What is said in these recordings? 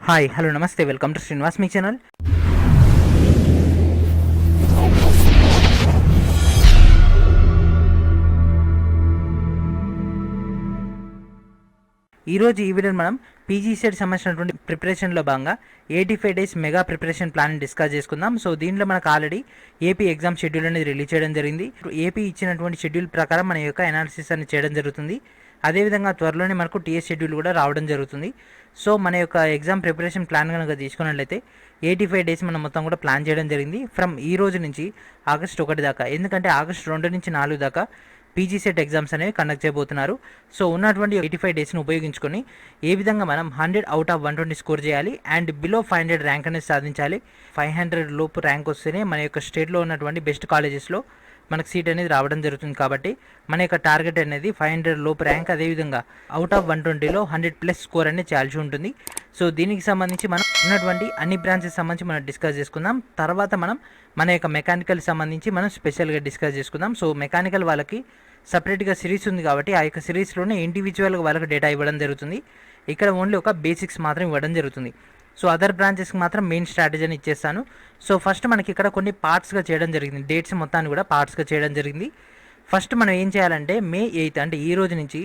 Hi hello నమస్తే welcome to Srinivas me channel. ఈరోజు ఈ వీడియోని మనం పీజీ సెట్ సంబంధించినటువంటి ప్రిపరేషన్లో భాగంగా 85 days mega preparation plan discuss చేసుకుందాం. సో దీంట్లో మనకు ఆల్రెడీ ఏపీ ఎగ్జామ్ షెడ్యూల్ అనేది రిలీజ్ చేయడం జరిగింది. ఏపీ ఇచ్చినటువంటి షెడ్యూల్ ప్రకారం మన యొక్క అనాలిసిస్ అనేది చేయడం జరుగుతుంది. అదేవిధంగా త్వరలోనే మనకు టీఎస్ షెడ్యూల్ కూడా రావడం జరుగుతుంది. సో మన యొక్క ఎగ్జామ్ ప్రిపరేషన్ ప్లాన్ కనుక తీసుకున్నట్లయితే 85 డేస్ మనం మొత్తం కూడా ప్లాన్ చేయడం జరిగింది. ఫ్రమ్ ఈ రోజు నుంచి ఆగస్ట్ 1 దాకా, ఎందుకంటే ఆగస్ట్ 2 నుంచి 4 దాకా పీజీ సెట్ ఎగ్జామ్స్ అనేవి కండక్ట్ చేయబోతున్నారు. సో ఉన్నటువంటి 85 డేస్ని ఉపయోగించుకొని ఏ విధంగా మనం 100 అవుట్ ఆఫ్ 120 స్కోర్ చేయాలి అండ్ బిలో 500 ర్యాంక్ అనేది సాధించాలి. 500 లోపు ర్యాంక్ వస్తేనే మన యొక్క స్టేట్లో ఉన్నటువంటి బెస్ట్ కాలేజెస్లో మనకు సీట్ అనేది రావడం జరుగుతుంది. కాబట్టి మన యొక్క టార్గెట్ అనేది 500 లోపు ర్యాంక్, అదేవిధంగా అవుట్ ఆఫ్ 120లో 100+ స్కోర్ అనేది చేయాల్సి ఉంటుంది. సో దీనికి సంబంధించి మనం ఉన్నటువంటి అన్ని బ్రాంచెస్ సంబంధించి మనం డిస్కస్ చేసుకుందాం. తర్వాత మనం మన యొక్క మెకానికల్ సంబంధించి మనం స్పెషల్గా డిస్కస్ చేసుకుందాం. సో మెకానికల్ వాళ్ళకి సపరేట్గా సిరీస్ ఉంది కాబట్టి ఆ యొక్క సిరీస్లోనే ఇండివిజువల్గా వాళ్ళకి డేటా ఇవ్వడం జరుగుతుంది. ఇక్కడ ఓన్లీ ఒక బేసిక్స్ మాత్రం ఇవ్వడం జరుగుతుంది. సో అదర్ బ్రాంచెస్కి మాత్రం మెయిన్ స్ట్రాటజీ అని ఇచ్చేస్తాను. సో ఫస్ట్ మనకి ఇక్కడ కొన్ని పార్ట్స్గా చేయడం జరిగింది, డేట్స్ మొత్తాన్ని కూడా పార్ట్స్గా చేయడం జరిగింది. ఫస్ట్ మనం ఏం చేయాలంటే మే 8 అంటే ఈ రోజు నుంచి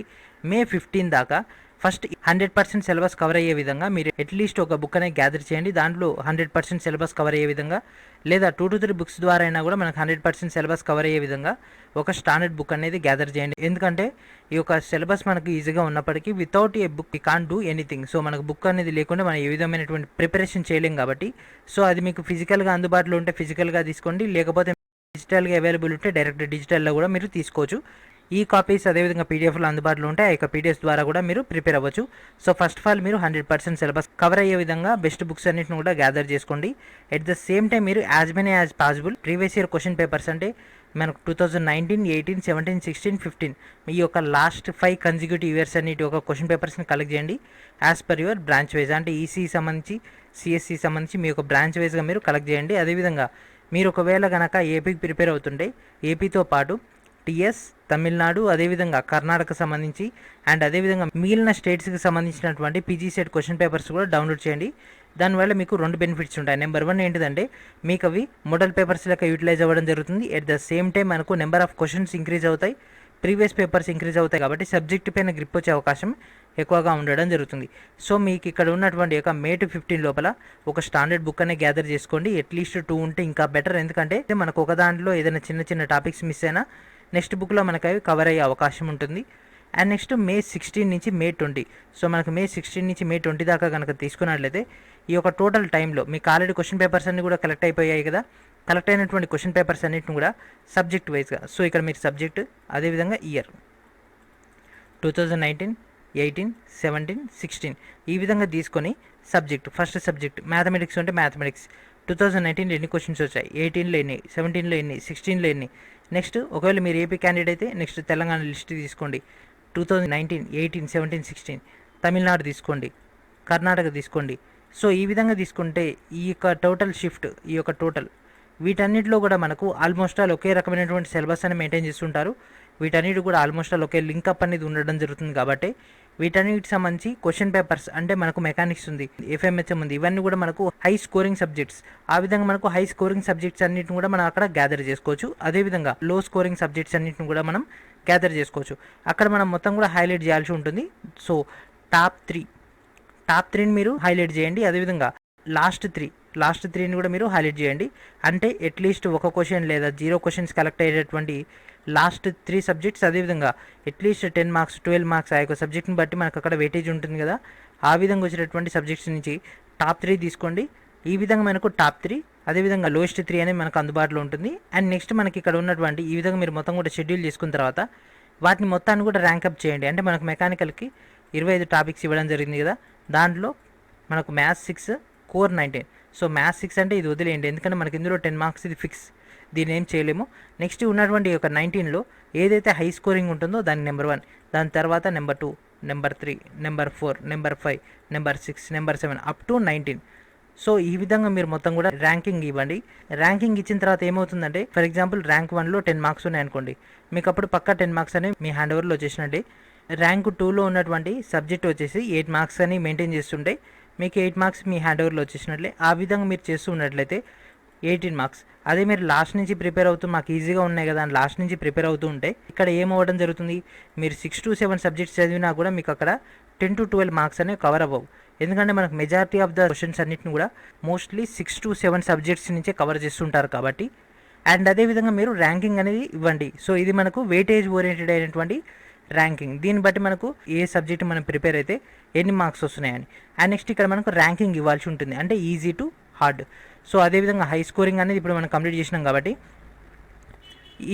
మే 15 దాకా ఫస్ట్ 100% సిలబస్ కవర్ అయ్యే విధంగా మీరు అట్లీస్ట్ ఒక బుక్ అనేది గ్యాదర్ చేయండి. దాంట్లో 100% సిలబస్ కవర్ అయ్యే విధంగా, లేదా 2 to 3 బుక్స్ ద్వారా అయినా కూడా మనకు 100% సిలబస్ కవర్ అయ్యే విధంగా ఒక స్టాండర్డ్ బుక్ అనేది గ్యాదర్ చేయండి. ఎందుకంటే ఈ యొక్క సిలబస్ మనకు ఈజీగా ఉన్నప్పటికీ without a book you can't do anything. So మనకు బుక్ అనేది లేకుండా మనం ఏ విధమైనటువంటి ప్రిపరేషన్ చేయలేం కాబట్టి, సో అది మీకు ఫిజికల్గా అందుబాటులో ఉంటే ఫిజికల్గా తీసుకోండి, లేకపోతే డిజిటల్గా అవైలబుల్ ఉంటే డైరెక్ట్ డిజిటల్లో కూడా మీరు తీసుకోవచ్చు. ఈ కాపీస్ అదేవిధంగా పీడిఎఫ్లో అందుబాటులో ఉంటాయి. ఆ యొక్క పీడిఎఫ్ ద్వారా కూడా మీరు ప్రిపేర్ అవ్వచ్చు. సో ఫస్ట్ ఆఫ్ ఆల్ మీరు 100% సిలబస్ కవర్ అయ్యే విధంగా బెస్ట్ బుక్స్ అన్నింటిని కూడా గ్యాదర్ చేసుకోండి. ఎట్ ద సేమ్ టైం మీరు as many as possible previous year question papers అంటే మనకు 2019, 18, 17, 16, 15 ఈ యొక్క లాస్ట్ 5 కన్సిక్యూటివ్ ఇయర్స్ అన్నిటి ఒక క్వశ్చన్ పేపర్స్ని కలెక్ట్ చేయండి. As per your branch wise, అంటే ఈసీ సంబంధించి సిఎస్సి సంబంధించి మీ యొక్క బ్రాంచ్ వైజ్గా మీరు కలెక్ట్ చేయండి. అదేవిధంగా మీరు ఒకవేళ కనుక ఏపీకి ప్రిపేర్ అవుతుంటే ఏపీతో పాటు టీఎస్, తమిళనాడు, అదేవిధంగా కర్ణాటక సంబంధించి అండ్ అదేవిధంగా మిగిలిన స్టేట్స్కి సంబంధించినటువంటి పీజీ సెట్ క్వశ్చన్ పేపర్స్ కూడా డౌన్లోడ్ చేయండి. దానివల్ల మీకు 2 బెనిఫిట్స్ ఉంటాయి. నెంబర్ 1 ఏంటిదంటే మీకు అవి మోడల్ పేపర్స్ లెక్క యూటిలైజ్ అవ్వడం జరుగుతుంది. ఎట్ ద సేమ్ టైం మనకు నెంబర్ ఆఫ్ క్వశ్చన్స్ ఇంక్రీజ్ అవుతాయి, ప్రీవియస్ పేపర్స్ ఇంక్రీజ్ అవుతాయి. కాబట్టి సబ్జెక్ట్ పైన గ్రిప్ వచ్చే అవకాశం ఎక్కువగా ఉండడం జరుగుతుంది. సో మీకు ఇక్కడ ఉన్నటువంటి యొక్క మే టు 15 లోపల ఒక స్టాండర్డ్ బుక్ అనేది గ్యాదర్ చేసుకోండి. అట్లీస్ట్ 2 ఉంటే ఇంకా బెటర్, ఎందుకంటే మనకు ఒక దాంట్లో ఏదైనా చిన్న చిన్న టాపిక్స్ మిస్ అయినా నెక్స్ట్ బుక్లో మనకు అవి కవర్ అయ్యే అవకాశం ఉంటుంది. అండ్ నెక్స్ట్ మే 16 నుంచి మే 20, సో మనకు మే 16 నుంచి మే 20 దాకా కనుక తీసుకున్నట్లయితే ఈ యొక్క టోటల్ టైంలో మీకు ఆల్రెడీ క్వశ్చన్ పేపర్స్ అన్నీ కూడా కలెక్ట్ అయిపోయాయి కదా. కలెక్ట్ అయినటువంటి క్వశ్చన్ పేపర్స్ అన్నింటిని కూడా సబ్జెక్ట్ వైజ్గా, సో ఇక్కడ మీరు సబ్జెక్ట్ అదేవిధంగా ఇయర్ 2019, 18, 17, 16 ఈ విధంగా తీసుకొని సబ్జెక్ట్, ఫస్ట్ సబ్జెక్ట్ మ్యాథమెటిక్స్ ఉంటే మ్యాథమెటిక్స్ 2019లో ఎన్ని క్వశ్చన్స్ వచ్చాయి, 18లో ఎన్ని, 17లో ఎన్ని, 16లో ఎన్ని. నెక్స్ట్ ఒకవేళ మీరు ఏపీ క్యాండిడేట్ అయితే నెక్స్ట్ తెలంగాణ లిస్ట్ తీసుకోండి, 2019, 18, 17, 16. తమిళనాడు తీసుకోండి, కర్ణాటక తీసుకోండి. సో ఈ విధంగా తీసుకుంటే ఈ యొక్క టోటల్ షిఫ్ట్, ఈ యొక్క టోటల్ వీటన్నిటిలో కూడా మనకు ఆల్మోస్ట్ ఆల్ ఒకే రకమైనటువంటి సిలబస్ అని మెయింటైన్ చేస్తుంటారు. వీటన్నిటి కూడా ఆల్మోస్ట్ ఆల్ ఒకే లింకప్ అనేది ఉండడం జరుగుతుంది. కాబట్టి వీటన్నిటికి సంబంధించి క్వశ్చన్ పేపర్స్ అంటే మనకు మెకానిక్స్ ఉంది, ఎఫ్ఎంహెచ్ఎం ఉంది, ఇవన్నీ కూడా మనకు హై స్కోరింగ్ సబ్జెక్ట్స్. ఆ విధంగా మనకు హై స్కోరింగ్ సబ్జెక్ట్స్ అన్నిటిని కూడా మనం అక్కడ గ్యాదర్ చేసుకోవచ్చు. అదేవిధంగా లో స్కోరింగ్ సబ్జెక్ట్స్ అన్నిటిని కూడా మనం గ్యాదర్ చేసుకోవచ్చు. అక్కడ మనం మొత్తం కూడా హైలైట్ చేయాల్సి ఉంటుంది. సో టాప్ 3ని మీరు హైలైట్ చేయండి. అదేవిధంగా లాస్ట్ 3ని కూడా మీరు హైలైట్ చేయండి. అంటే అట్లీస్ట్ ఒక క్వశ్చన్ లేదా 0 క్వశ్చన్స్ కలెక్ట్ అయ్యేటటువంటి లాస్ట్ 3 సబ్జెక్ట్స్. అదేవిధంగా అట్లీస్ట్ 10 మార్క్స్ 12 మార్క్స్ ఆ యొక్క సబ్జెక్ట్ని బట్టి మనకు అక్కడ వెయిటేజ్ ఉంటుంది కదా. ఆ విధంగా వచ్చేటటువంటి సబ్జెక్ట్స్ నుంచి టాప్ 3 తీసుకోండి. ఈ విధంగా మనకు టాప్ 3 అదేవిధంగా లోయెస్ట్ 3 అనేది మనకు అందుబాటులో ఉంటుంది. అండ్ నెక్స్ట్ మనకి ఇక్కడ ఉన్నటువంటి ఈ విధంగా మీరు మొత్తం కూడా షెడ్యూల్ చేసుకున్న తర్వాత వాటిని మొత్తాన్ని కూడా ర్యాంకప్ చేయండి. అంటే మనకు మెకానికల్కి 25 టాపిక్స్ ఇవ్వడం జరిగింది కదా, దాంట్లో మనకు మ్యాథ్స్ 6, కోర్ 19. సో మ్యాథ్స్ 6 అంటే ఇది వదిలేయండి, ఎందుకంటే మనకి ఇందులో 10 మార్క్స్ ఇది ఫిక్స్, దీన్ని ఏం చేయలేము. నెక్స్ట్ ఉన్నటువంటి ఒక 19లో ఏదైతే హై స్కోరింగ్ ఉంటుందో దాని నెంబర్ 1, దాని తర్వాత number 2, number 3, number 4, number 5, number 6, number 7 up to 19. So ఈ విధంగా మీరు మొత్తం కూడా ర్యాంకింగ్ ఇవ్వండి. ర్యాంకింగ్ ఇచ్చిన తర్వాత ఏమవుతుందంటే ఫర్ ఎగ్జాంపుల్ ర్యాంక్ 1లో 10 మార్క్స్ ఉన్నాయనుకోండి, మీకు అప్పుడు పక్కా 10 మార్క్స్ అనేవి మీ హ్యాండ్ ఓవర్లో వచ్చేసినట్టే. ర్యాంక్ 2లో ఉన్నటువంటి సబ్జెక్ట్ వచ్చేసి 8 మార్క్స్ అని మెయింటైన్ చేస్తుంటే మీకు 8 మార్క్స్ మీ హ్యాండ్ ఓవర్లో వచ్చేసినట్లే. ఆ విధంగా మీరు చేస్తూ ఉన్నట్లయితే 18 మార్క్స్. అదే మీరు లాస్ట్ నుంచి ప్రిపేర్ అవుతూ మాకు ఈజీగా ఉన్నాయి కదా అని లాస్ట్ నుంచి ప్రిపేర్ అవుతూ ఉంటే ఇక్కడ ఏమవ్వడం జరుగుతుంది, మీరు 6 to 7 సబ్జెక్ట్స్ చదివినా కూడా మీకు అక్కడ 10 to 12 మార్క్స్ అనేవి కవర్ అవ్వవు. ఎందుకంటే మనకు మెజారిటీ ఆఫ్ ద క్వశ్చన్స్ అన్నిటిని కూడా మోస్ట్లీ 6 to 7 సబ్జెక్ట్స్ నుంచే కవర్ చేస్తుంటారు కాబట్టి. అండ్ అదేవిధంగా మీరు ర్యాంకింగ్ అనేది ఇవ్వండి. సో ఇది మనకు వెయిటేజ్ ఓరియంటెడ్ అయినటువంటి ర్యాంకింగ్. దీన్ని బట్టి మనకు ఏ సబ్జెక్ట్ మనం ప్రిపేర్ అయితే ఎన్ని మార్క్స్ వస్తున్నాయని. అండ్ నెక్స్ట్ ఇక్కడ మనకు ర్యాంకింగ్ ఇవ్వాల్సి ఉంటుంది, అంటే ఈజీ టు హార్డ్. సో అదేవిధంగా హై స్కోరింగ్ అనేది ఇప్పుడు మనం కంప్లీట్ చేసినాం కాబట్టి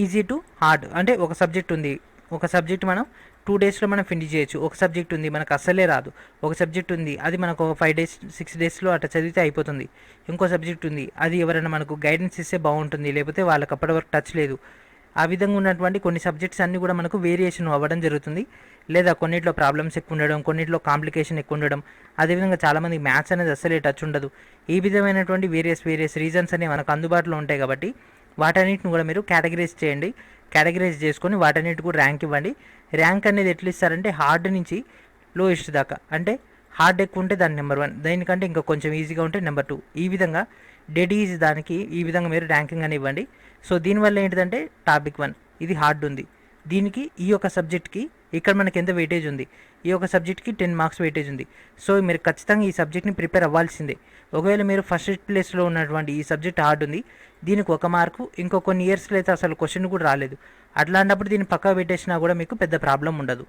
ఈజీ టు హార్డ్ అంటే ఒక సబ్జెక్ట్ ఉంది, ఒక సబ్జెక్ట్ మనం 2 డేస్లో మనం ఫినిష్ చేయొచ్చు. ఒక సబ్జెక్ట్ ఉంది మనకు అస్సలే రాదు, ఒక సబ్జెక్ట్ ఉంది అది మనకు ఒక 5 days 6 daysలో అట్లా చదివితే అయిపోతుంది. ఇంకో సబ్జెక్ట్ ఉంది అది ఎవరైనా మనకు గైడెన్స్ ఇస్తే బాగుంటుంది, లేకపోతే వాళ్ళకి అప్పటి వరకు టచ్ లేదు. ఆ విధంగా ఉన్నటువంటి కొన్ని సబ్జెక్ట్స్ అన్నీ కూడా మనకు వేరియేషన్ అవ్వడం జరుగుతుంది. లేదా కొన్నిట్లో ప్రాబ్లమ్స్ ఎక్కువ ఉండడం, కొన్నిట్లో కాంప్లికేషన్ ఎక్కువ ఉండడం, అదేవిధంగా చాలామంది మ్యాథ్స్ అనేది అస్సలే టచ్ ఉండదు. ఈ విధమైనటువంటి వేరియస్ రీజన్స్ అనేవి మనకు అందుబాటులో ఉంటాయి కాబట్టి వాటన్నిటిని కూడా మీరు కేటగిరైజ్ చేయండి. కేటగిరైజ్ చేసుకొని వాటన్నిటి కూడా ర్యాంక్ ఇవ్వండి. ర్యాంక్ అనేది ఎట్లా ఇస్తారంటే హార్డ్ నుంచి లోయెస్ట్ దాకా, అంటే హార్డ్ ఎక్కువ ఉంటే దాని నెంబర్ 1, దానికంటే ఇంకా కొంచెం ఈజీగా ఉంటే నెంబర్ 2, ఈ విధంగా డెడ్ ఈజీ దానికి ఈ విధంగా మీరు ర్యాంకింగ్ అని ఇవ్వండి. సో దీనివల్ల ఏంటిదంటే టాపిక్ 1 ఇది హార్డ్ ఉంది, దీనికి ఈ యొక్క సబ్జెక్ట్కి ఇక్కడ మనకి ఎంత వెయిటేజ్ ఉంది, ఈ యొక్క సబ్జెక్ట్కి 10 మార్క్స్ వెయిటేజ్ ఉంది. సో మీరు ఖచ్చితంగా ఈ సబ్జెక్ట్ని ప్రిపేర్ అవ్వాల్సిందే. ఒకవేళ మీరు ఫస్ట్ ప్లేస్లో ఉన్నటువంటి ఈ సబ్జెక్ట్ హార్డ్ ఉంది, దీనికి 1 మార్కు, ఇంకో కొన్ని ఇయర్స్లో అయితే అసలు క్వశ్చన్ కూడా రాలేదు, అట్లాంటప్పుడు దీన్ని పక్కా పెట్టేసినా కూడా మీకు పెద్ద ప్రాబ్లం ఉండదు.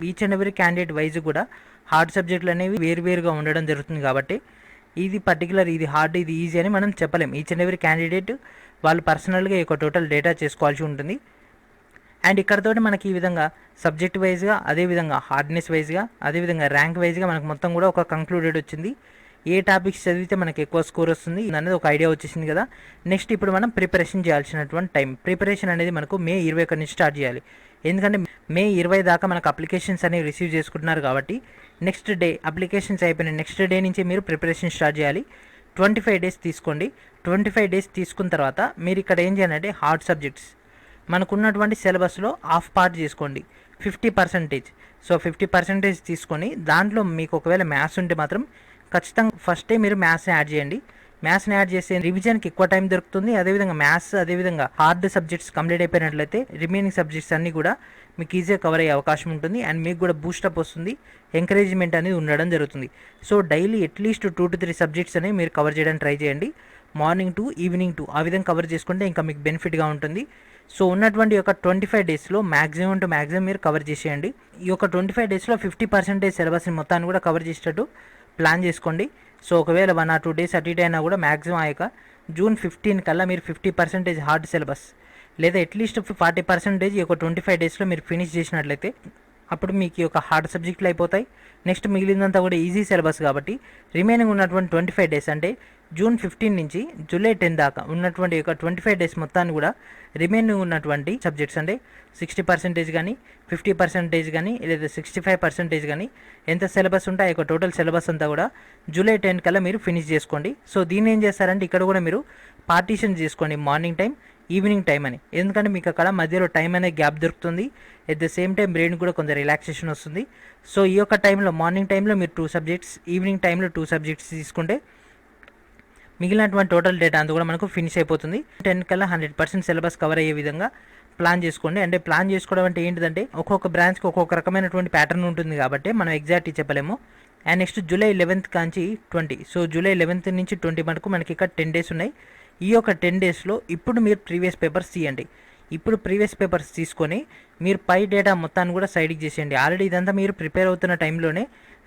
Each and every candidate wise కూడా హార్డ్ సబ్జెక్టులు అనేవి వేరువేరుగా ఉండడం జరుగుతుంది కాబట్టి ఇది పర్టికులర్ ఇది హార్డ్ ఇది ఈజీ అని మనం చెప్పలేం. ఈచ్ అండ్ ఎవరీ క్యాండిడేట్ వాళ్ళు పర్సనల్గా ఈ యొక్క టోటల్ డేటా చేసుకోవాల్సి ఉంటుంది. అండ్ ఇక్కడతోటి మనకి ఈ విధంగా సబ్జెక్ట్ వైజ్గా, అదేవిధంగా హార్డ్నెస్ వైజ్గా, అదేవిధంగా ర్యాంక్ వైజ్గా మనకు మొత్తం కూడా ఒక కంక్లూడెడ్ వచ్చింది. ఏ టాపిక్స్ చదివితే మనకి ఎక్కువ స్కోర్ వస్తుంది అనేది ఒక ఐడియా వచ్చేసింది కదా. నెక్స్ట్ ఇప్పుడు మనం ప్రిపరేషన్ చేయాల్సినటువంటి టైం. ప్రిపరేషన్ అనేది మనకు May 21 నుంచి స్టార్ట్ చేయాలి. ఎందుకంటే May 20 దాకా మనకు అప్లికేషన్స్ అనేవి రిసీవ్ చేసుకుంటున్నారు కాబట్టి నెక్స్ట్ డే అప్లికేషన్స్ అయిపోయిన నెక్స్ట్ డే నుంచి మీరు ప్రిపరేషన్ స్టార్ట్ చేయాలి. 25 days తీసుకోండి. 25 days తీసుకున్న తర్వాత మీరు ఇక్కడ ఏం చేయాలంటే హార్డ్ సబ్జెక్ట్స్ మనకున్నటువంటి సిలబస్లో హాఫ్ పార్ట్ చేసుకోండి, 50%. సో 50% తీసుకొని దాంట్లో మీకు ఒకవేళ మ్యాథ్స్ ఉంటే మాత్రం ఖచ్చితంగా ఫస్టే మీరు మ్యాథ్స్ని యాడ్ చేయండి. మ్యాథ్స్ని యాడ్ చేస్తే రివిజన్కి ఎక్కువ టైం దొరుకుతుంది. అదేవిధంగా మ్యాథ్స్ అదేవిధంగా హార్డ్ సబ్జెక్ట్స్ కంప్లీట్ అయిపోయినట్లయితే రిమైనింగ్ సబ్జెక్ట్స్ అన్నీ కూడా మీకు ఈజీగా కవర్ అయ్యే అవకాశం ఉంటుంది. అండ్ మీకు కూడా బూస్టప్ వస్తుంది, ఎంకరేజ్మెంట్ అనేది ఉండడం జరుగుతుంది. So daily at least 2 to 3 subjects అనేవి మీరు కవర్ చేయడానికి ట్రై చేయండి. మార్నింగ్ టు ఈవినింగ్ టు ఆ విధంగా కవర్ చేసుకుంటే ఇంకా మీకు బెనిఫిట్గా ఉంటుంది. సో ఉన్నటువంటి ఒక 25 daysలో మ్యాక్సిమం టు మ్యాక్సిమం మీరు కవర్ చేసేయండి. ఈ యొక్క 25 daysలో 50% సిలబస్ని మొత్తాన్ని కూడా కవర్ చేసేటట్టు ప్లాన్ చేసుకోండి. సో ఒకవేళ 1 or 2 days అటు ఇటు అయినా కూడా మ్యాక్సిమం అయ్యాక June 15 కల్లా మీరు 50% హార్డ్ సిలబస్ లేదా అట్లీస్ట్ 40% ఈ యొక్క 25 daysలో మీరు ఫినిష్ చేసినట్లయితే అప్పుడు మీకు ఈ యొక్క హార్డ్ సబ్జెక్టులు అయిపోతాయి. నెక్స్ట్ మిగిలిందంతా కూడా ఈజీ సిలబస్ కాబట్టి రిమైనింగ్ ఉన్నటువంటి 25 days అంటే June 15 నుంచి July 10 దాకా ఉన్నటువంటి యొక్క 25 days మొత్తాన్ని కూడా రిమైనింగ్ ఉన్నటువంటి సబ్జెక్ట్స్ అంటే 60% కానీ 50% కానీ లేదా 65% కానీ ఎంత సిలబస్ ఉంటే ఆ యొక్క టోటల్ సిలబస్ అంతా కూడా July 10 కల్లా మీరు ఫినిష్ చేసుకోండి. సో దీన్ని ఏం చేస్తారంటే ఇక్కడ కూడా మీరు పార్టీషన్ చేసుకోండి, మార్నింగ్ టైం ఈవినింగ్ టైం అని. ఎందుకంటే మీకు అక్కడ మధ్యలో టైం అనే గ్యాప్ దొరుకుతుంది, at the same time brain కూడా కొంచెం రిలాక్సేషన్ వస్తుంది. సో ఈ యొక్క టైంలో మార్నింగ్ టైంలో మీరు 2 సబ్జెక్ట్స్, ఈవినింగ్ టైంలో 2 సబ్జెక్ట్స్ తీసుకుంటే మిగిలినటువంటి టోటల్ డేటా అంతా కూడా మనకు ఫినిష్ అయిపోతుంది. 10 కల్లా 100% సిలబస్ కవర్ అయ్యే విధంగా ప్లాన్ చేసుకోండి. అంటే ప్లాన్ చేసుకోవడం అంటే ఏంటిదంటే ఒక్కొక్క బ్రాంచ్కి ఒక్కొక్క రకమైనటువంటి ప్యాటర్న్ ఉంటుంది కాబట్టి మనం ఎగ్జాక్ట్గా చెప్పలేము. And next July 11th Kanchi 20, so July 11th నుంచి 20 వరకు మనకి ఇక్కడ 10 days ఉన్నాయి. ఈ యొక్క 10 daysలో ఇప్పుడు మీరు ప్రీవియస్ పేపర్స్ తీయండి. ఇప్పుడు ప్రీవియస్ పేపర్స్ తీసుకొని మీరు పై డేటా మొత్తాన్ని కూడా సైడ్కి చేసేయండి. ఆల్రెడీ ఇదంతా మీరు ప్రిపేర్ అవుతున్న టైంలోనే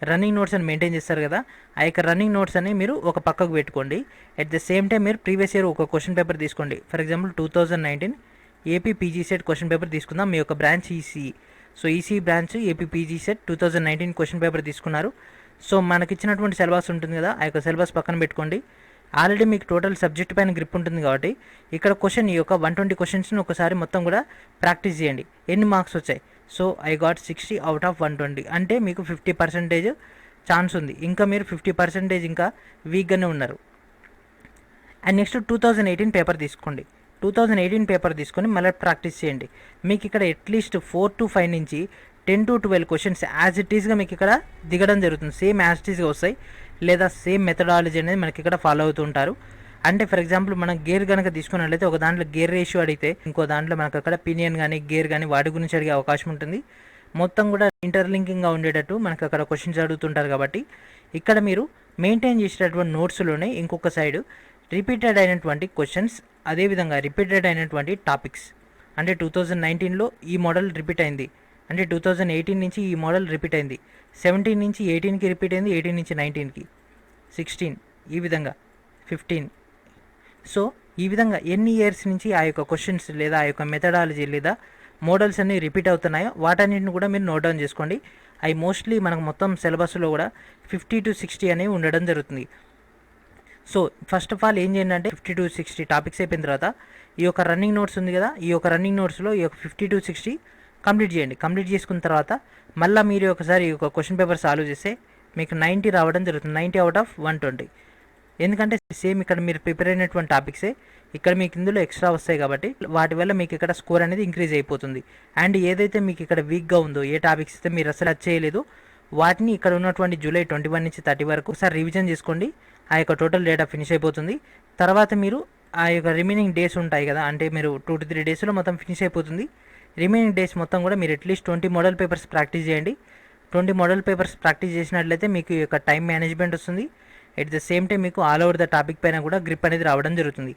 రన్నింగ్ నోట్స్ అని మెయింటైన్ చేస్తారు కదా, ఆ యొక్క రన్నింగ్ నోట్స్ అని మీరు ఒక పక్కకు పెట్టుకోండి. అట్ ద సేమ్ టైం మీరు ప్రీవియస్ ఇయర్ ఒక క్వశ్చన్ పేపర్ తీసుకోండి. For example 2019 AP PG set question paper తీసుకుందాం. మీ యొక్క branch ECE, so ECE branch AP PG set 2019 question paper తీసుకున్నారు. సో మనకి ఇచ్చినటువంటి సిలబస్ ఉంటుంది కదా, ఆ యొక్క సిలబస్ పక్కన పెట్టుకోండి. ఆల్రెడీ మీకు టోటల్ సబ్జెక్ట్ పైన గ్రిప్ ఉంటుంది కాబట్టి ఇక్కడ క్వశ్చన్ ఈ యొక్క 120 క్వశ్చన్స్ని ఒకసారి మొత్తం కూడా ప్రాక్టీస్ చేయండి. ఎన్ని మార్క్స్ వచ్చాయి? So I got 60 out of 120 అంటే మీకు 50% ఛాన్స్ ఉంది. ఇంకా మీరు 50% ఇంకా వీక్గానే ఉన్నారు. అండ్ నెక్స్ట్ 2018 పేపర్ తీసుకోండి. 2018 పేపర్ తీసుకొని మళ్ళీ ప్రాక్టీస్ చేయండి. మీకు ఇక్కడ అట్లీస్ట్ 4 to 5 నుంచి 10 to 12 క్వశ్చన్స్ యాజ్ ఇట్ ఈస్గా మీకు ఇక్కడ దిగడం జరుగుతుంది. సేమ్ యాజ్ ఇట్ ఈస్గా వస్తాయి, లేదా సేమ్ మెథడాలజీ అనేది మనకి ఇక్కడ ఫాలో అవుతూ ఉంటారు. అంటే ఫర్ ఎగ్జాంపుల్ మనం గేర్ కనుక తీసుకున్నట్లయితే ఒక దాంట్లో గేర్ రేషియో అడిగితే ఇంకో దాంట్లో మనకు అక్కడ పినియన్ కానీ గేర్ కానీ వాటి గురించి అడిగే అవకాశం ఉంటుంది. మొత్తం కూడా ఇంటర్లింకింగ్గా ఉండేటట్టు మనకు అక్కడ క్వశ్చన్స్ అడుగుతుంటారు. కాబట్టి ఇక్కడ మీరు మెయింటైన్ చేసేటటువంటి నోట్స్లోనే ఇంకొక సైడ్ రిపీటెడ్ అయినటువంటి క్వశ్చన్స్, అదేవిధంగా రిపీటెడ్ అయినటువంటి టాపిక్స్, అంటే 2019లో ఈ మోడల్ రిపీట్ అయింది, అంటే 2018 నుంచి ఈ మోడల్ రిపీట్ అయింది, 17 నుంచి 18కి రిపీట్ అయింది, 18 నుంచి 19కి, 16 ఈ విధంగా 15. సో ఈ విధంగా ఎన్ని ఇయర్స్ నుంచి ఆ యొక్క క్వశ్చన్స్ లేదా ఆ యొక్క మెథడాలజీ లేదా మోడల్స్ అన్ని రిపీట్ అవుతున్నాయో వాటన్నిటిని కూడా మీరు నోట్ డౌన్ చేసుకోండి. అవి మోస్ట్లీ మనకు మొత్తం సిలబస్లో కూడా 50 to 60 అనేవి ఉండడం జరుగుతుంది. సో ఫస్ట్ ఆఫ్ ఆల్ ఏం చేయండి అంటే 50 to 60 టాపిక్స్ అయిపోయిన తర్వాత ఈ యొక్క రన్నింగ్ నోట్స్ ఉంది కదా, ఈ యొక్క రన్నింగ్ నోట్స్లో ఈ యొక్క 50 to 60 కంప్లీట్ చేయండి. కంప్లీట్ చేసుకున్న తర్వాత మళ్ళీ మీరు ఒకసారి ఈ యొక్క క్వశ్చన్ పేపర్ సాల్వ్ చేస్తే మీకు 90 రావడం జరుగుతుంది, 90 out of 120. ఎందుకంటే సేమ్ ఇక్కడ మీరు ప్రిపేర్ అయినటువంటి టాపిక్సే ఇక్కడ మీకు ఇందులో ఎక్స్ట్రా వస్తాయి కాబట్టి వాటి వల్ల మీకు ఇక్కడ స్కోర్ అనేది ఇంక్రీజ్ అయిపోతుంది. అండ్ ఏదైతే మీకు ఇక్కడ వీక్గా ఉందో, ఏ టాపిక్స్ అయితే మీరు అసలు చేయలేదు వాటిని ఇక్కడ ఉన్నటువంటి జూలై 21 నుంచి 30 వరకు ఒకసారి రివిజన్ చేసుకోండి. ఆ యొక్క టోటల్ డేటా ఫినిష్ అయిపోతుంది. తర్వాత మీరు ఆ యొక్క రిమైనింగ్ డేస్ ఉంటాయి కదా, అంటే మీరు 2 to 3 డేస్లో మొత్తం ఫినిష్ అయిపోతుంది. రిమైనింగ్ డేస్ మొత్తం కూడా మీరు అట్లీస్ట్ 20 మోడల్ పేపర్స్ ప్రాక్టీస్ చేయండి. 20 మోడల్ పేపర్స్ ప్రాక్టీస్ చేసినట్లయితే మీకు ఈ యొక్క టైం మేనేజ్మెంట్ వస్తుంది. ఎట్ ద సేమ్ టైం మీకు ఆల్ ఓవర్ ద టాపిక్ పైన కూడా గ్రిప్ అనేది రావడం జరుగుతుంది.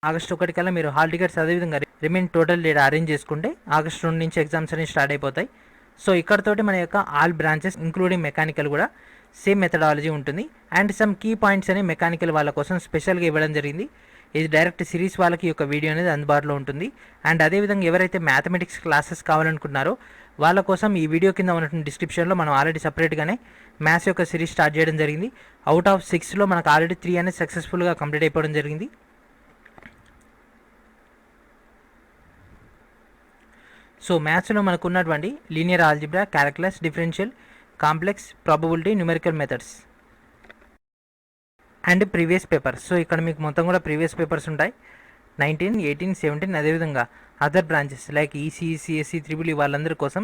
ఆగస్టు 1 కల్లా మీరు హాల్ టికెట్స్ అదేవిధంగా రిమైన్ టోటల్ డేటా అరేంజ్ చేసుకుంటే ఆగస్టు 2 నుంచి ఎగ్జామ్స్ అనేవి స్టార్ట్ అయిపోతాయి. సో ఇక్కడతోటి మన యొక్క ఆల్ బ్రాంచెస్ ఇంక్లూడింగ్ మెకానికల్ కూడా సేమ్ మెథడాలజీ ఉంటుంది. అండ్ సమ్ కీ పాయింట్స్ అనేవి మెకానికల్ వాళ్ళ కోసం స్పెషల్గా ఇవ్వడం జరిగింది. ఇది డైరెక్ట్ సిరీస్ వాళ్ళకి యొక్క వీడియో అనేది అందుబాటులో ఉంటుంది. అండ్ అదేవిధంగా ఎవరైతే మ్యాథమెటిక్స్ క్లాసెస్ కావాలనుకుంటున్నారో వాళ్ళ కోసం ఈ వీడియో కింద ఉన్నటువంటి డిస్క్రిప్షన్లో మనం ఆల్రెడీ సపరేట్గానే మ్యాథ్స్ యొక్క సిరీస్ స్టార్ట్ చేయడం జరిగింది. అవుట్ ఆఫ్ 6లో మనకు ఆల్రెడీ 3 అనేది సక్సెస్ఫుల్గా కంప్లీట్ అయిపోవడం జరిగింది. సో మ్యాథ్స్లో మనకు ఉన్నటువంటి linear algebra, calculus, differential, complex, probability, numerical methods and previous papers. So ఇక్కడ మీకు మొత్తం కూడా ప్రీవియస్ పేపర్స్ ఉంటాయి 19, 18, 17. అదేవిధంగా other branches like EC, CSC, triple వాళ్ళందరి కోసం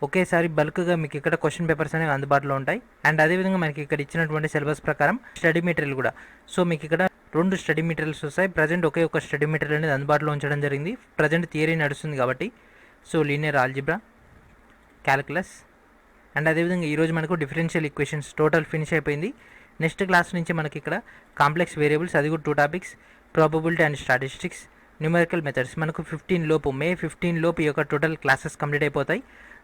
ఒకేసారి బల్క్గా మీకు ఇక్కడ క్వశ్చన్ పేపర్స్ అనేవి అందుబాటులో ఉంటాయి. అండ్ అదేవిధంగా మనకి ఇక్కడ ఇచ్చినటువంటి సిలబస్ ప్రకారం స్టడీ మెటీరియల్ కూడా, సో మీకు ఇక్కడ 2 స్టడీ మెటీరియల్స్ వస్తాయి. ప్రజెంట్ ఒకే ఒక స్టడీ మెటీరియల్ అనేది అందుబాటులో ఉంచడం జరిగింది. ప్రజెంట్ థియరీ నడుస్తుంది కాబట్టి. So linear algebra, calculus and అదేవిధంగా ఈరోజు మనకు డిఫరెన్షియల్ ఈక్వేషన్స్ టోటల్ ఫినిష్ అయిపోయింది. నెక్స్ట్ క్లాస్ నుంచి మనకి ఇక్కడ కాంప్లెక్స్ వేరియబుల్స్, అది కూడా 2 topics, probability and statistics, numerical methods మనకు 15 లోపు, మే 15 లోపు ఈ యొక్క టోటల్ క్లాసెస్ కంప్లీట్ అయిపోతాయి.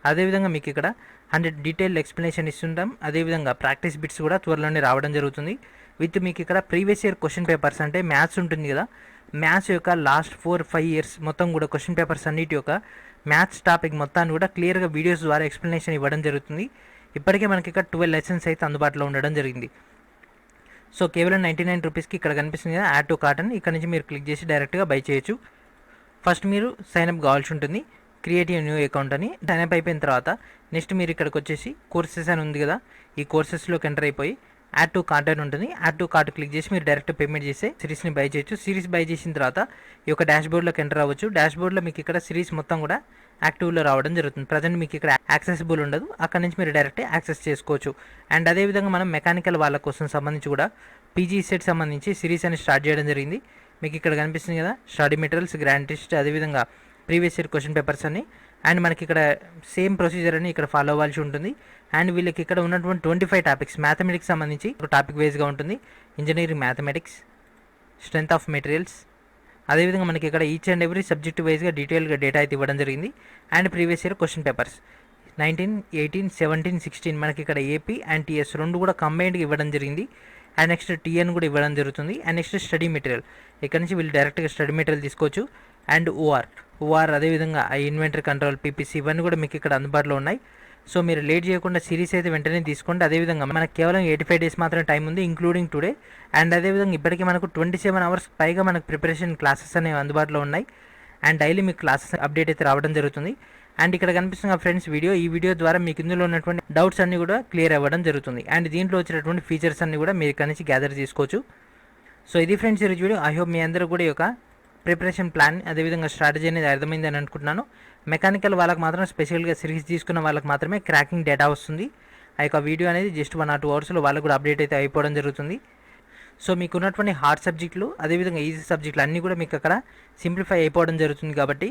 అదేవిధంగా మీకు ఇక్కడ 100 డీటెయిల్ ఎక్స్ప్లెనేషన్ ఇస్తుంటాం. అదేవిధంగా ప్రాక్టీస్ బిట్స్ కూడా త్వరలోనే రావడం జరుగుతుంది. విత్ మీకు ఇక్కడ ప్రీవియస్ ఇయర్ క్వశ్చన్ పేపర్స్, అంటే మ్యాథ్స్ ఉంటుంది కదా, మ్యాథ్స్ యొక్క లాస్ట్ 4-5 ఇయర్స్ మొత్తం కూడా క్వశ్చన్ పేపర్స్ అన్నిటి యొక్క మ్యాథ్స్ టాపిక్ మొత్తాన్ని కూడా క్లియర్గా వీడియోస్ ద్వారా ఎక్స్ప్లెనేషన్ ఇవ్వడం జరుగుతుంది. ఇప్పటికే మనకి ఇక్కడ 12 లెసన్స్ అయితే అందుబాటులో ఉండడం జరిగింది. సో కేవలం 99 రూపీస్కి ఇక్కడ కనిపిస్తుంది కదా యాడ్ టు కార్ట్ అని, ఇక్కడ నుంచి మీరు క్లిక్ చేసి డైరెక్ట్గా బై చేయొచ్చు. ఫస్ట్ మీరు సైన్అప్ కావాల్సి ఉంటుంది, క్రియేట్ న్యూ అకౌంట్ అని. సైన్అప్ అయిపోయిన తర్వాత నెక్స్ట్ మీరు ఇక్కడికి వచ్చేసి కోర్సెస్ అని ఉంది కదా, ఈ కోర్సెస్లోకి ఎంటర్ అయిపోయి యాడ్ టు కార్ట్ అని ఉంటుంది. యాడ్ టు కార్ట్ క్లిక్ చేసి మీరు డైరెక్ట్ పేమెంట్ చేసి సిరీస్ని బై చేయొచ్చు. సిరీస్ బై చేసిన తర్వాత ఈ యొక్క డాష్బోర్డ్లోకి ఎంటర్ అవ్వచ్చు. డాష్బోర్డ్లో మీకు ఇక్కడ సిరీస్ మొత్తం కూడా యాక్టివ్లో రావడం జరుగుతుంది. ప్రజెంట్ మీకు ఇక్కడ యాక్సెసిబుల్ ఉండదు, అక్కడ నుంచి మీరు డైరెక్ట్ యాక్సెస్ చేసుకోవచ్చు. అండ్ అదేవిధంగా మనం మెకానికల్ వాళ్ళ కోసం సంబంధించి కూడా పీజీ సెట్ సంబంధించి సిరీస్ అని స్టార్ట్ చేయడం జరిగింది. మీకు ఇక్కడ కనిపిస్తుంది కదా స్టడీ మెటీరియల్స్, గ్రాండ్ టెస్ట్, అదేవిధంగా ప్రీవియస్ ఇయర్ క్వశ్చన్ పేపర్స్ అని. అండ్ మనకి ఇక్కడ సేమ్ ప్రొసీజర్ అని ఇక్కడ ఫాలో అవ్వాల్సి ఉంటుంది. అండ్ వీళ్ళకి ఇక్కడ ఉన్నటువంటి 25 టాపిక్స్ మ్యాథమెటిక్స్ సంబంధించి టాపిక్ వైజ్గా ఉంటుంది. Engineering mathematics, strength of materials, అదేవిధంగా మనకి ఇక్కడ ఈచ్ అండ్ ఎవ్రీ సబ్జెక్ట్ వైజ్గా డీటెయిల్గా డేటా అయితే ఇవ్వడం జరిగింది. And previous year question papers 19, 18, 17, 16 మనకి ఇక్కడ ఏపీ అండ్ టీఎస్ 2 కూడా కంబైన్డ్గా ఇవ్వడం జరిగింది. అండ్ నెక్స్ట్ టీఎన్ కూడా ఇవ్వడం జరుగుతుంది. అండ్ నెక్స్ట్ స్టడీ మెటీరియల్, ఇక్కడ నుంచి వీళ్ళు డైరెక్ట్గా స్టడీ మెటీరియల్ తీసుకోవచ్చు. అండ్ ఓఆర్ అదేవిధంగా ఇన్వెంటరీ కంట్రోల్, పీపీసీ ఇవన్నీ కూడా మీకు ఇక్కడ అందుబాటులో ఉన్నాయి. సో మీరు లేట్ చేయకుండా సిరీస్ అయితే వెంటనే తీసుకోండి. అదేవిధంగా మనకు కేవలం 85 డేస్ మాత్రమే టైం ఉంది ఇంక్లూడింగ్ టుడే. అండ్ అదేవిధంగా ఇప్పటికీ మనకు 27 అవర్స్ పైగా మనకు ప్రిపరేషన్ క్లాసెస్ అనేవి అందుబాటులో ఉన్నాయి. అండ్ డైలీ మీకు క్లాసెస్ అప్డేట్ అయితే రావడం జరుగుతుంది. అండ్ ఇక్కడ కనిపిస్తున్న ఫ్రెండ్స్ ఈ వీడియో ద్వారా మీకు ఇందులో ఉన్నటువంటి డౌట్స్ అన్ని కూడా క్లియర్ అవ్వడం జరుగుతుంది. అండ్ దీంట్లో వచ్చేటటువంటి ఫీచర్స్ అన్ని కూడా మీరు ఇక్కడ నుంచి గ్యాదర్ చేసుకోవచ్చు. సో ఇది ఫ్రెండ్స్ ఈరోజు వీడియో. ఐ హోప్ మీ అందరూ కూడా ఈ యొక్క ప్రిపరేషన్ ప్లాన్ అదేవిధంగా స్ట్రాటజీ అనేది అర్థమైందని అనుకుంటున్నాను. మెకానికల్ వాళ్ళకి మాత్రం స్పెషల్గా సిరీస్ తీసుకున్న వాళ్ళకి మాత్రమే క్రాకింగ్ డేటా వస్తుంది. ఆ యొక్క వీడియో అనేది జస్ట్ 1 or 2 అవర్స్లో వాళ్ళకు కూడా అప్డేట్ అయితే అయిపోవడం జరుగుతుంది. సో మీకు ఉన్నటువంటి హార్డ్ సబ్జెక్టులు అదేవిధంగా ఈజీ సబ్జెక్టులు అన్నీ కూడా మీకు అక్కడ సింప్లిఫై అయిపోవడం జరుగుతుంది. కాబట్టి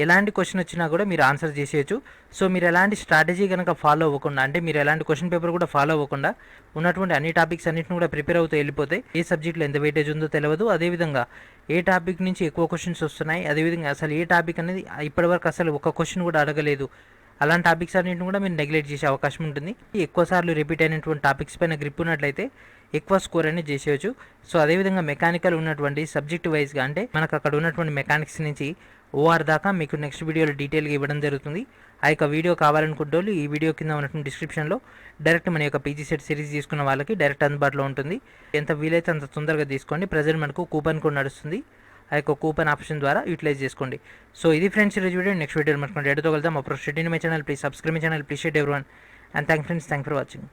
ఎలాంటి క్వశ్చన్ వచ్చినా కూడా మీరు ఆన్సర్ చేసేయచ్చు. సో మీరు ఎలాంటి స్ట్రాటజీ కనుక ఫాలో అవ్వకుండా, అంటే మీరు ఎలాంటి క్వశ్చన్ పేపర్ కూడా ఫాలో అవ్వకుండా ఉన్నటువంటి అన్ని టాపిక్స్ అన్నింటిని కూడా ప్రిపేర్ అవుతూ వెళ్ళిపోతే ఏ సబ్జెక్ట్లో ఎంత వెయిటేజ్ ఉందో తెలియదు. అదేవిధంగా ఏ టాపిక్ నుంచి ఎక్కువ క్వశ్చన్స్ వస్తున్నాయి, అదేవిధంగా అసలు ఏ టాపిక్ అనేది ఇప్పటివరకు అసలు ఒక క్వశ్చన్ కూడా అడగలేదు, అలాంటి టాపిక్స్ అన్నింటిని కూడా మీరు నెగ్లెక్ట్ చేసే అవకాశం ఉంటుంది. ఎక్కువసార్లు రిపీట్ అయినటువంటి టాపిక్స్ పైన గ్రిప్ ఉన్నట్లయితే ఎక్కువ స్కోర్ అనేది చేసేయచ్చు. సో అదేవిధంగా మెకానికల్ ఉన్నటువంటి సబ్జెక్ట్ వైజ్గా, అంటే మనకు అక్కడ ఉన్నటువంటి మెకానిక్స్ నుంచి ఓఆర్ దాకా మీకు నెక్స్ట్ వీడియోలో డీటెయిల్గా ఇవ్వడం జరుగుతుంది. ఆ యొక్క వీడియో కావాలనుకుంటే ఈ వీడియో కింద ఉన్నటువంటి డిస్క్రిప్షన్లో డైరెక్ట్ మన యొక్క పీజీ సెట్ సిరీస్ తీసుకున్న వాళ్ళకి డైరెక్ట్ అందుబాటులో ఉంటుంది. ఎంత వీలైతే అంత తొందరగా తీసుకోండి. ప్రజెంట్ మనకు కూపన్ కోడ్ నడుస్తుంది. ఆ యొక్క కూపన్ ఆప్షన్ ద్వారా యూటిలైజ్ చేసుకోండి. సో ఇది ఫ్రెండ్స్ ఈరోజు వీడియో. నెక్స్ట్ వీడియో మనకు డేటాతో వెళ్తాం. అప్పుడు study my channel, please subscribe my channel, please share everyone, and thank for watching.